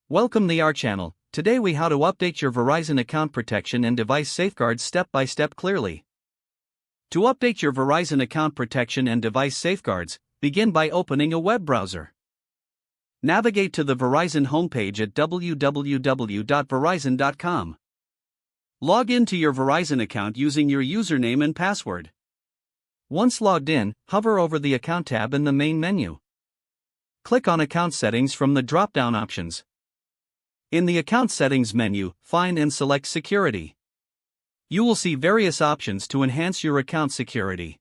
Welcome to our channel. Today we how to update your Verizon account protection and device safeguards step by step clearly. To update your Verizon account protection and device safeguards, begin by opening a web browser. Navigate to the Verizon homepage at www.verizon.com. Log in to your Verizon account using your username and password. Once logged in, hover over the Account tab in the main menu. Click on Account Settings from the drop-down options. In the Account Settings menu, find and select Security. You will see various options to enhance your account security.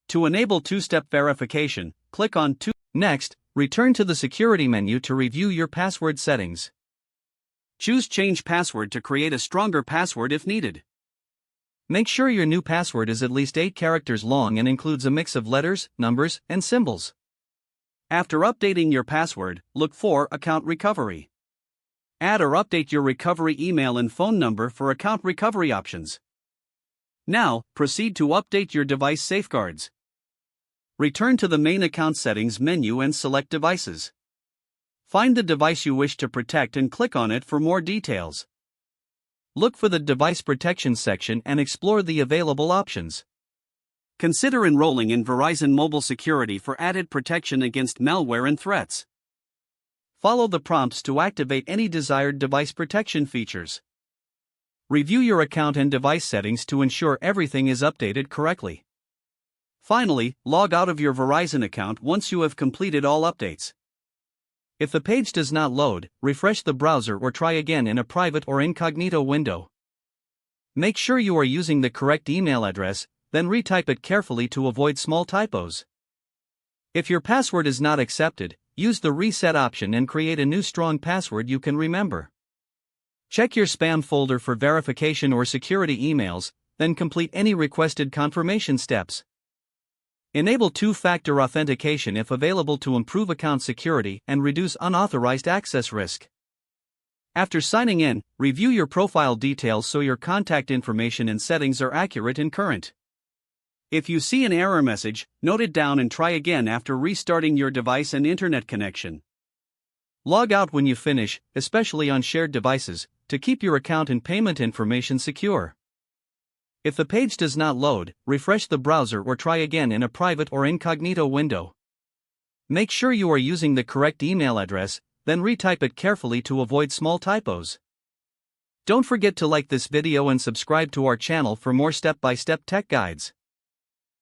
To enable two-step verification, click on Next, return to the Security menu to review your password settings. Choose Change Password to create a stronger password if needed. Make sure your new password is at least 8 characters long and includes a mix of letters, numbers, and symbols. After updating your password, look for Account Recovery. Add or update your recovery email and phone number for account recovery options. Now, proceed to update your device safeguards. Return to the main Account Settings menu and select Devices. Find the device you wish to protect and click on it for more details. Look for the Device Protection section and explore the available options. Consider enrolling in Verizon Mobile Security for added protection against malware and threats. Follow the prompts to activate any desired device protection features. Review your account and device settings to ensure everything is updated correctly. Finally, log out of your Verizon account once you have completed all updates. If the page does not load, refresh the browser or try again in a private or incognito window. Make sure you are using the correct email address, then retype it carefully to avoid small typos. If your password is not accepted, use the reset option and create a new strong password you can remember. Check your spam folder for verification or security emails, then complete any requested confirmation steps. Enable two-factor authentication if available to improve account security and reduce unauthorized access risk. After signing in, review your profile details so your contact information and settings are accurate and current. If you see an error message, note it down and try again after restarting your device and internet connection. Log out when you finish, especially on shared devices, to keep your account and payment information secure. If the page does not load, refresh the browser or try again in a private or incognito window. Make sure you are using the correct email address, then retype it carefully to avoid small typos. Don't forget to like this video and subscribe to our channel for more step-by-step tech guides.